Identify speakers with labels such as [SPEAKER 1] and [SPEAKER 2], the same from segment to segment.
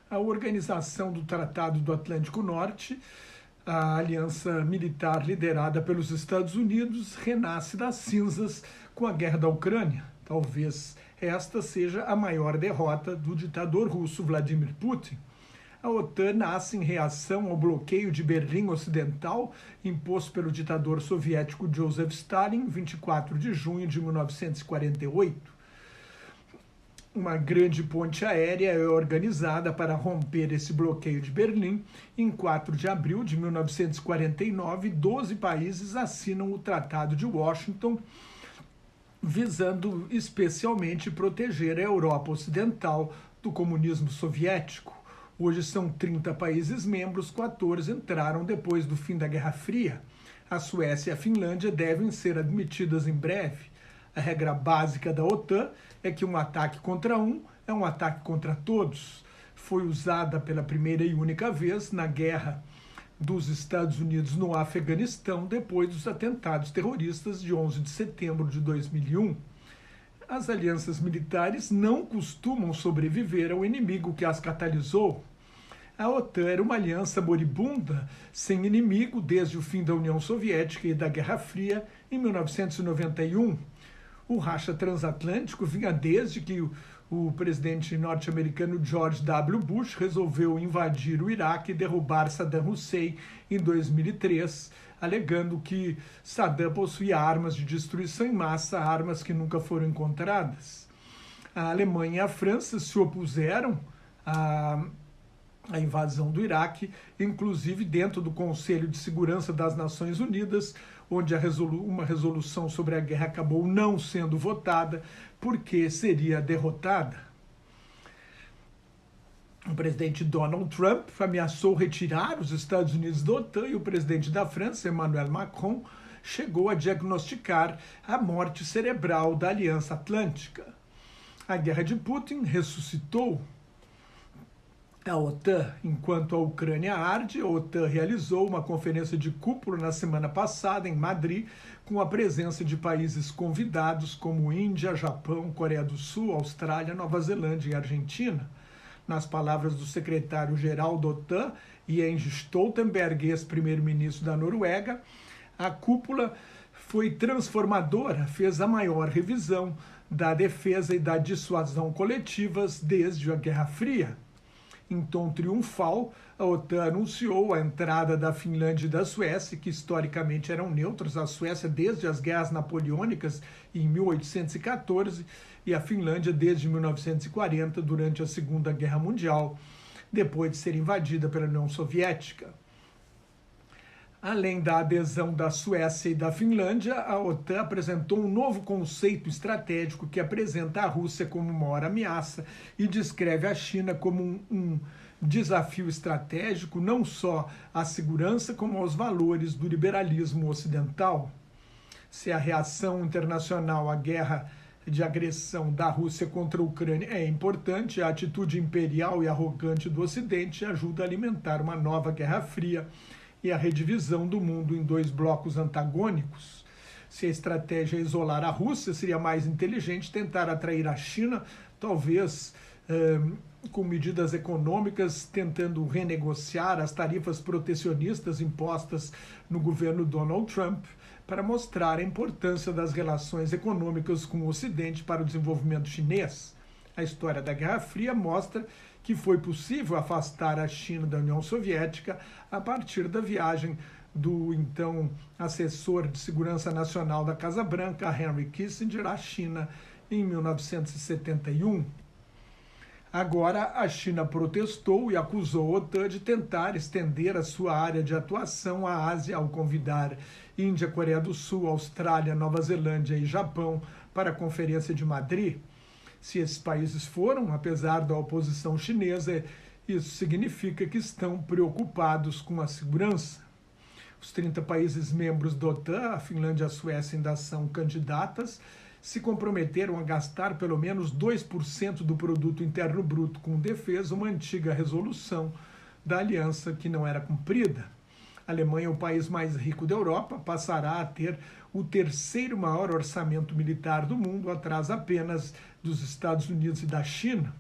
[SPEAKER 1] a organização do Tratado do Atlântico Norte, a aliança militar liderada pelos Estados Unidos, renasce das cinzas com a guerra da Ucrânia. Talvez esta seja a maior derrota do ditador russo Vladimir Putin. A OTAN nasce em reação ao bloqueio de Berlim Ocidental imposto pelo ditador soviético Joseph Stalin em 24 de junho de 1948. Uma grande ponte aérea é organizada para romper esse bloqueio de Berlim. Em 4 de abril de 1949, 12 países assinam o Tratado de Washington, visando especialmente proteger a Europa Ocidental do comunismo soviético. Hoje são 30 países membros, 14 entraram depois do fim da Guerra Fria. A Suécia e a Finlândia devem ser admitidas em breve. A regra básica da OTAN é que um ataque contra um é um ataque contra todos. Foi usada pela primeira e única vez na guerra dos Estados Unidos no Afeganistão, depois dos atentados terroristas de 11 de setembro de 2001. As alianças militares não costumam sobreviver ao inimigo que as catalisou. A OTAN era uma aliança moribunda, sem inimigo desde o fim da União Soviética e da Guerra Fria em 1991. O racha transatlântico vinha desde que o presidente norte-americano George W. Bush resolveu invadir o Iraque e derrubar Saddam Hussein em 2003, alegando que Saddam possuía armas de destruição em massa, armas que nunca foram encontradas. A Alemanha e a França se opuseram à invasão do Iraque, inclusive dentro do Conselho de Segurança das Nações Unidas, onde uma resolução sobre a guerra acabou não sendo votada porque seria derrotada. O presidente Donald Trump ameaçou retirar os Estados Unidos da OTAN e o presidente da França, Emmanuel Macron, chegou a diagnosticar a morte cerebral da Aliança Atlântica. A guerra de Putin ressuscitou a OTAN. Enquanto a Ucrânia arde, a OTAN realizou uma conferência de cúpula na semana passada em Madrid, com a presença de países convidados como Índia, Japão, Coreia do Sul, Austrália, Nova Zelândia e Argentina. Nas palavras do secretário-geral da OTAN, Jens Stoltenberg, ex-primeiro-ministro da Noruega, a cúpula foi transformadora, fez a maior revisão da defesa e da dissuasão coletivas desde a Guerra Fria. Em tom triunfal, a OTAN anunciou a entrada da Finlândia e da Suécia, que historicamente eram neutros, a Suécia desde as guerras napoleônicas em 1814 e a Finlândia desde 1940, durante a Segunda Guerra Mundial, depois de ser invadida pela União Soviética. Além da adesão da Suécia e da Finlândia, a OTAN apresentou um novo conceito estratégico que apresenta a Rússia como maior ameaça e descreve a China como um desafio estratégico não só à segurança, como aos valores do liberalismo ocidental. Se a reação internacional à guerra de agressão da Rússia contra a Ucrânia é importante, a atitude imperial e arrogante do Ocidente ajuda a alimentar uma nova Guerra Fria e a redivisão do mundo em dois blocos antagônicos. Se a estratégia é isolar a Rússia, seria mais inteligente tentar atrair a China, talvez com medidas econômicas, tentando renegociar as tarifas protecionistas impostas no governo Donald Trump, para mostrar a importância das relações econômicas com o Ocidente para o desenvolvimento chinês. A história da Guerra Fria mostra que foi possível afastar a China da União Soviética a partir da viagem do então assessor de segurança nacional da Casa Branca, Henry Kissinger, à China em 1971. Agora, a China protestou e acusou a OTAN de tentar estender a sua área de atuação à Ásia ao convidar Índia, Coreia do Sul, Austrália, Nova Zelândia e Japão para a Conferência de Madrid. Se esses países foram, apesar da oposição chinesa, isso significa que estão preocupados com a segurança. Os 30 países membros da OTAN, a Finlândia e a Suécia ainda são candidatas, se comprometeram a gastar pelo menos 2% do produto interno bruto com defesa, uma antiga resolução da aliança que não era cumprida. A Alemanha, o país mais rico da Europa, passará a ter o terceiro maior orçamento militar do mundo, atrás apenas dos Estados Unidos e da China.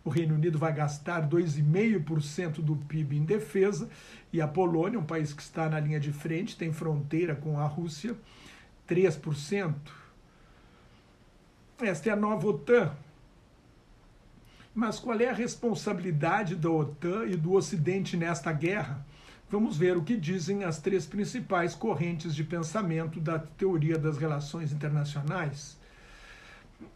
[SPEAKER 1] O Reino Unido vai gastar 2,5% do PIB em defesa, e a Polônia, um país que está na linha de frente, tem fronteira com a Rússia, 3%. Esta é a nova OTAN. Mas qual é a responsabilidade da OTAN e do Ocidente nesta guerra? Vamos ver o que dizem as três principais correntes de pensamento da teoria das relações internacionais.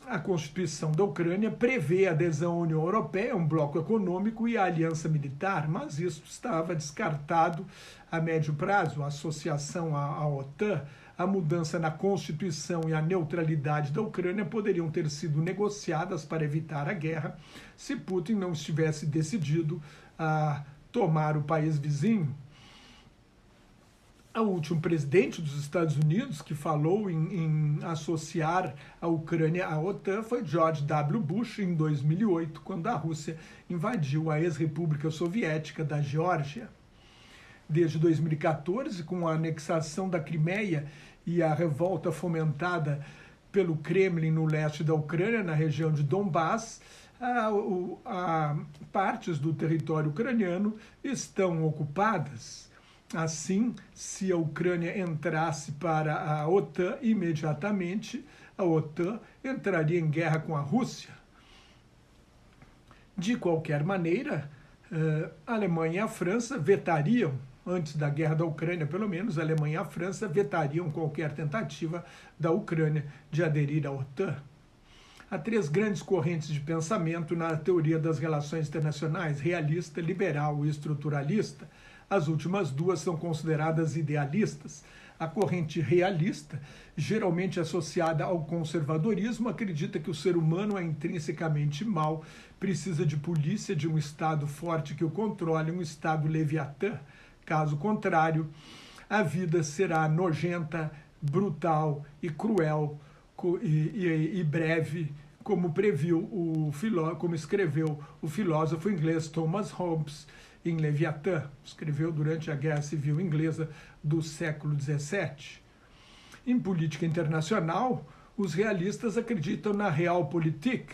[SPEAKER 1] A Constituição da Ucrânia prevê a adesão à União Europeia, um bloco econômico e a aliança militar, mas isso estava descartado a médio prazo. A associação à OTAN, a mudança na Constituição e a neutralidade da Ucrânia poderiam ter sido negociadas para evitar a guerra se Putin não estivesse decidido a tomar o país vizinho. O último presidente dos Estados Unidos que falou em associar a Ucrânia à OTAN foi George W. Bush em 2008, quando a Rússia invadiu a ex-república soviética da Geórgia. Desde 2014, com a anexação da Crimeia e a revolta fomentada pelo Kremlin no leste da Ucrânia, na região de Donbass, partes do território ucraniano estão ocupadas. Assim, se a Ucrânia entrasse para a OTAN, imediatamente a OTAN entraria em guerra com a Rússia. De qualquer maneira, a Alemanha e a França vetariam, antes da guerra da Ucrânia, pelo menos, a Alemanha e a França vetariam qualquer tentativa da Ucrânia de aderir à OTAN. Há três grandes correntes de pensamento na teoria das relações internacionais: realista, liberal e estruturalista. As últimas duas são consideradas idealistas. A corrente realista, geralmente associada ao conservadorismo, acredita que o ser humano é intrinsecamente mau, precisa de polícia, de um Estado forte que o controle, um Estado leviatã. Caso contrário, a vida será nojenta, brutal e cruel e breve, como como escreveu o filósofo inglês Thomas Hobbes em Leviatã, escreveu durante a Guerra Civil Inglesa do século XVII. Em política internacional, os realistas acreditam na Realpolitik.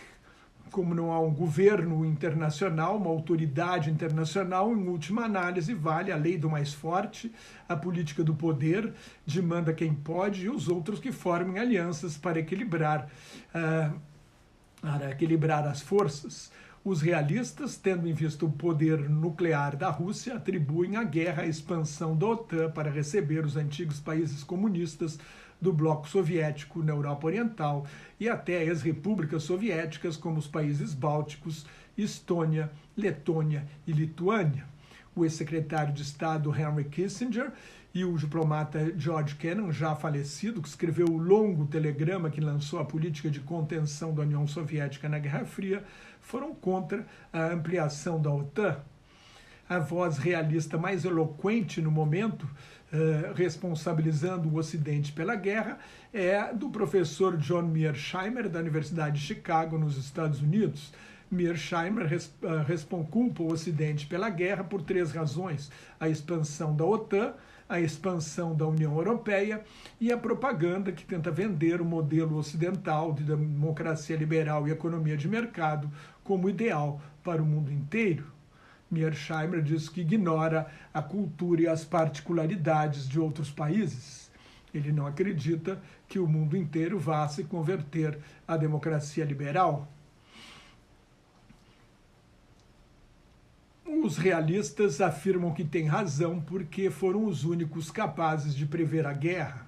[SPEAKER 1] Como não há um governo internacional, uma autoridade internacional, em última análise, vale a lei do mais forte, a política do poder, de manda quem pode, e os outros que formem alianças para equilibrar as forças. Os realistas, tendo em vista o poder nuclear da Rússia, atribuem à guerra a expansão da OTAN para receber os antigos países comunistas do bloco soviético na Europa Oriental e até ex-repúblicas soviéticas como os países bálticos, Estônia, Letônia e Lituânia. O ex-secretário de Estado Henry Kissinger e o diplomata George Kennan, já falecido, que escreveu o longo telegrama que lançou a política de contenção da União Soviética na Guerra Fria, foram contra a ampliação da OTAN. A voz realista mais eloquente no momento, responsabilizando o Ocidente pela guerra, é do professor John Mearsheimer, da Universidade de Chicago, nos Estados Unidos. Mearsheimer culpa o Ocidente pela guerra por três razões: a expansão da OTAN, a expansão da União Europeia e a propaganda que tenta vender o modelo ocidental de democracia liberal e economia de mercado como ideal para o mundo inteiro. Mearsheimer diz que ignora a cultura e as particularidades de outros países. Ele não acredita que o mundo inteiro vá se converter à democracia liberal. Os realistas afirmam que têm razão porque foram os únicos capazes de prever a guerra.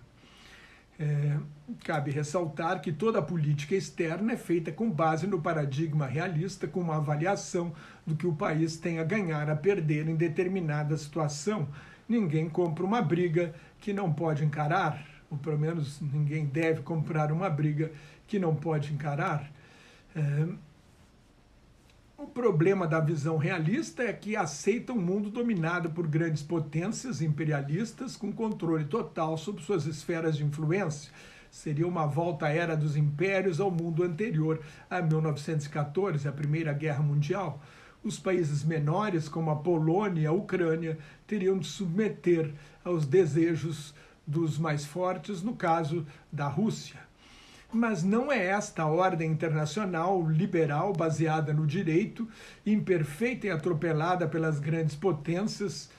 [SPEAKER 1] Cabe ressaltar que toda a política externa é feita com base no paradigma realista, com uma avaliação do que o país tem a ganhar, a perder em determinada situação. Ninguém compra uma briga que não pode encarar, ou pelo menos ninguém deve comprar uma briga que não pode encarar. O problema da visão realista é que aceita um mundo dominado por grandes potências imperialistas com controle total sobre suas esferas de influência. Seria uma volta à era dos impérios, ao mundo anterior a 1914, a Primeira Guerra Mundial. Os países menores, como a Polônia e a Ucrânia, teriam de submeter aos desejos dos mais fortes, no caso da Rússia. Mas não é esta a ordem internacional liberal baseada no direito, imperfeita e atropelada pelas grandes potências,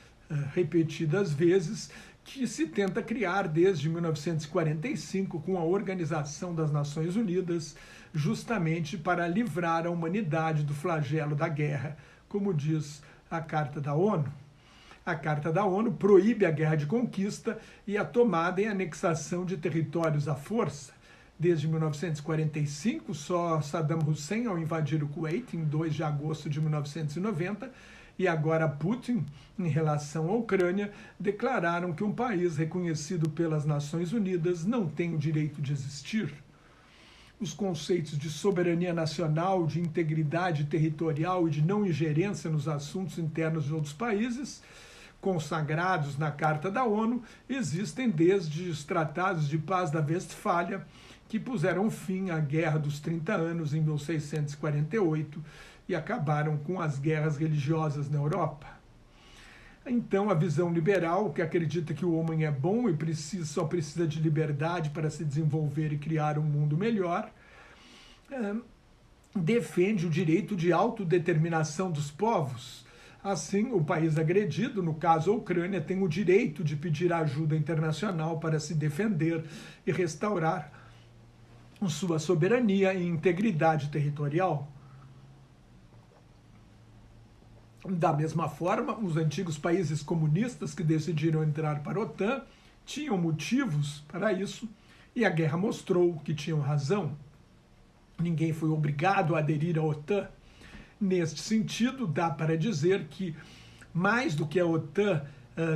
[SPEAKER 1] repetidas vezes, que se tenta criar desde 1945 com a Organização das Nações Unidas, justamente para livrar a humanidade do flagelo da guerra, como diz a Carta da ONU. A Carta da ONU proíbe a guerra de conquista e a tomada e anexação de territórios à força. Desde 1945, só Saddam Hussein, ao invadir o Kuwait, em 2 de agosto de 1990, e agora Putin, em relação à Ucrânia, declararam que um país reconhecido pelas Nações Unidas não tem o direito de existir. Os conceitos de soberania nacional, de integridade territorial e de não ingerência nos assuntos internos de outros países, consagrados na Carta da ONU, existem desde os tratados de paz da Westfália, que puseram fim à Guerra dos 30 Anos em 1648 e acabaram com as guerras religiosas na Europa. Então, a visão liberal, que acredita que o homem é bom e só precisa de liberdade para se desenvolver e criar um mundo melhor, defende o direito de autodeterminação dos povos. Assim, o país agredido, no caso a Ucrânia, tem o direito de pedir ajuda internacional para se defender e restaurar sua soberania e integridade territorial. Da mesma forma, os antigos países comunistas que decidiram entrar para a OTAN tinham motivos para isso e a guerra mostrou que tinham razão. Ninguém foi obrigado a aderir à OTAN. Neste sentido, dá para dizer que, mais do que a OTAN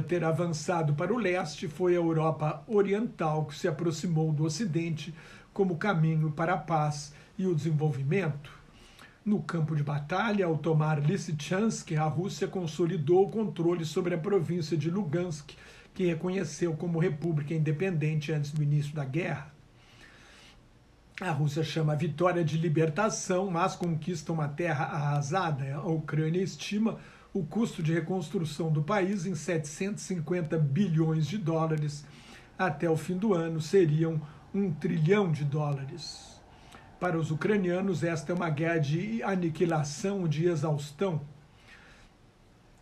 [SPEAKER 1] ter avançado para o leste, foi a Europa Oriental que se aproximou do Ocidente como caminho para a paz e o desenvolvimento. No campo de batalha, ao tomar Lysychansk, a Rússia consolidou o controle sobre a província de Lugansk, que reconheceu como república independente antes do início da guerra. A Rússia chama a vitória de libertação, mas conquista uma terra arrasada. A Ucrânia estima o custo de reconstrução do país em 750 bilhões de dólares. Até o fim do ano seriam $1 trilhão. Para os ucranianos, esta é uma guerra de aniquilação, de exaustão.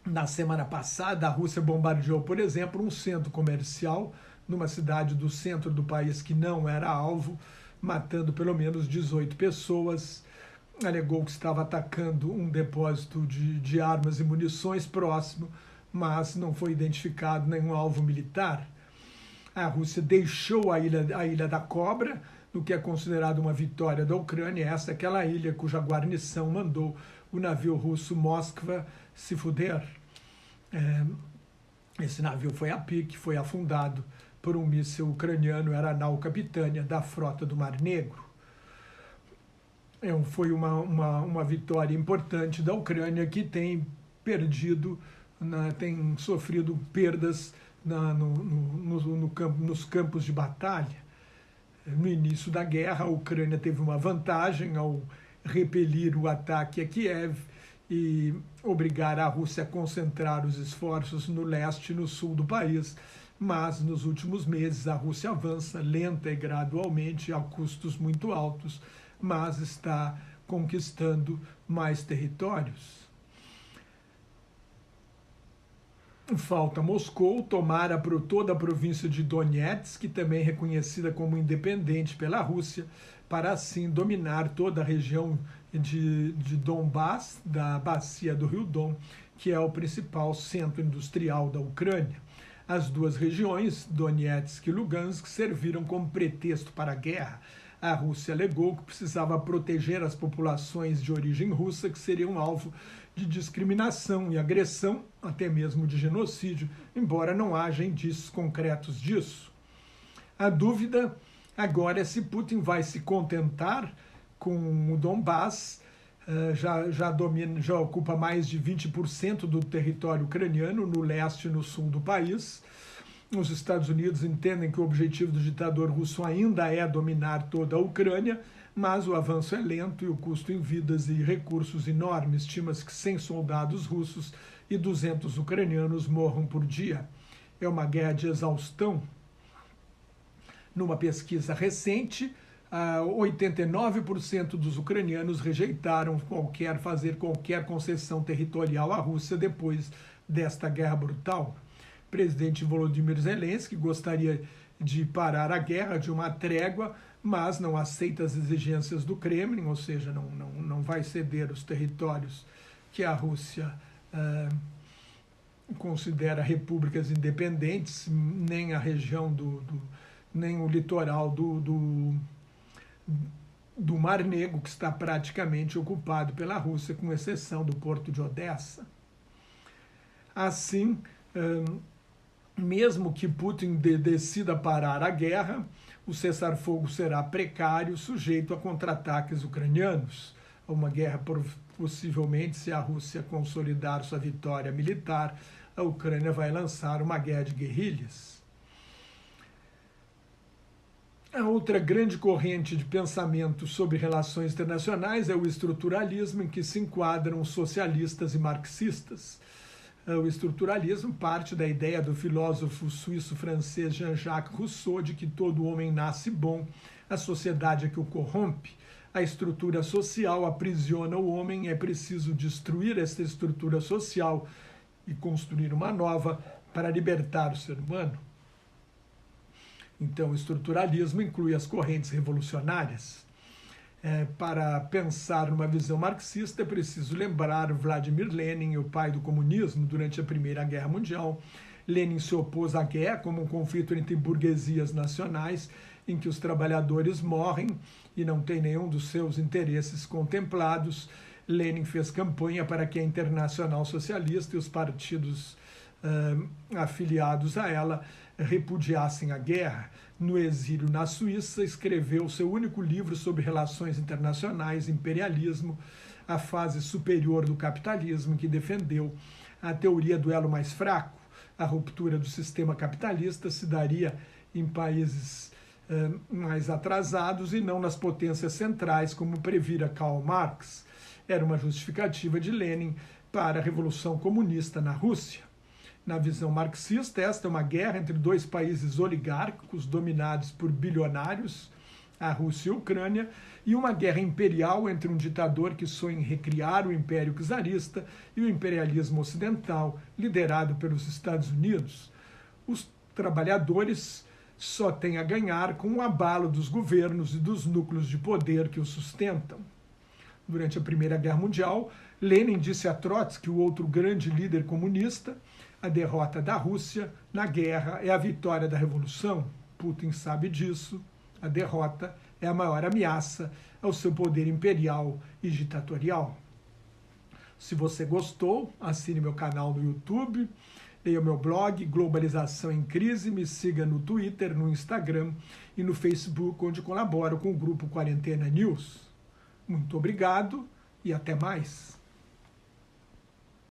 [SPEAKER 1] Na semana passada, a Rússia bombardeou, por exemplo, um centro comercial numa cidade do centro do país que não era alvo, matando pelo menos 18 pessoas. Alegou que estava atacando um depósito de armas e munições próximo, mas não foi identificado nenhum alvo militar. A Rússia deixou a Ilha da Cobra, no que é considerado uma vitória da Ucrânia. Essa é aquela ilha cuja guarnição mandou o navio russo Moskva se fuder. Esse navio foi a pique, foi afundado por um míssil ucraniano, era a nau Capitânia, da frota do Mar Negro. Foi uma vitória importante da Ucrânia, que tem perdido, tem sofrido perdas nos campos de batalha. No início da guerra, a Ucrânia teve uma vantagem ao repelir o ataque a Kiev e obrigar a Rússia a concentrar os esforços no leste e no sul do país. Mas, nos últimos meses, a Rússia avança lenta e gradualmente, a custos muito altos, mas está conquistando mais territórios. Falta Moscou tomar toda a província de Donetsk, também reconhecida como independente pela Rússia, para assim dominar toda a região de Donbass, da bacia do Rio Don, que é o principal centro industrial da Ucrânia. As duas regiões, Donetsk e Lugansk, serviram como pretexto para a guerra. A Rússia alegou que precisava proteger as populações de origem russa, que seriam alvo de discriminação e agressão, até mesmo de genocídio, embora não haja indícios concretos disso. A dúvida agora é se Putin vai se contentar com o Donbass, já ocupa mais de 20% do território ucraniano, no leste e no sul do país. Os Estados Unidos entendem que o objetivo do ditador russo ainda é dominar toda a Ucrânia, mas o avanço é lento e o custo em vidas e recursos enorme. Estima-se que 100 soldados russos e 200 ucranianos morram por dia. É uma guerra de exaustão. Numa pesquisa recente, 89% dos ucranianos rejeitaram fazer qualquer concessão territorial à Rússia depois desta guerra brutal. O presidente Volodymyr Zelensky gostaria de parar a guerra, de uma trégua, mas não aceita as exigências do Kremlin, ou seja, não vai ceder os territórios que a Rússia considera repúblicas independentes, nem a região nem o litoral do Mar Negro, que está praticamente ocupado pela Rússia, com exceção do porto de Odessa. Assim, mesmo que Putin decida parar a guerra, o cessar-fogo será precário, sujeito a contra-ataques ucranianos. Uma guerra, possivelmente, se a Rússia consolidar sua vitória militar, a Ucrânia vai lançar uma guerra de guerrilhas. A outra grande corrente de pensamento sobre relações internacionais é o estruturalismo, em que se enquadram os socialistas e marxistas. O estruturalismo parte da ideia do filósofo suíço-francês Jean-Jacques Rousseau de que todo homem nasce bom, a sociedade é que o corrompe, a estrutura social aprisiona o homem, é preciso destruir essa estrutura social e construir uma nova para libertar o ser humano. Então, o estruturalismo inclui as correntes revolucionárias. Para pensar numa visão marxista, é preciso lembrar Vladimir Lenin, o pai do comunismo, durante a Primeira Guerra Mundial. Lenin se opôs à guerra como um conflito entre burguesias nacionais, em que os trabalhadores morrem e não têm nenhum dos seus interesses contemplados. Lenin fez campanha para que a Internacional Socialista e os partidos afiliados a ela repudiassem a guerra. No exílio na Suíça, escreveu seu único livro sobre relações internacionais, Imperialismo, a fase superior do capitalismo, em que defendeu a teoria do elo mais fraco. A ruptura do sistema capitalista se daria em países mais atrasados e não nas potências centrais, como previra Karl Marx. Era uma justificativa de Lenin para a Revolução Comunista na Rússia. Na visão marxista, esta é uma guerra entre dois países oligárquicos dominados por bilionários, a Rússia e a Ucrânia, e uma guerra imperial entre um ditador que sonha em recriar o Império Czarista e o imperialismo ocidental, liderado pelos Estados Unidos. Os trabalhadores só têm a ganhar com o abalo dos governos e dos núcleos de poder que os sustentam. Durante a Primeira Guerra Mundial, Lenin disse a Trotsky, o outro grande líder comunista, a derrota da Rússia na guerra é a vitória da Revolução. Putin sabe disso. A derrota é a maior ameaça ao seu poder imperial e ditatorial. Se você gostou, assine meu canal no YouTube, leia meu blog Globalização em Crise, me siga no Twitter, no Instagram e no Facebook, onde colaboro com o grupo Quarentena News. Muito obrigado e até mais.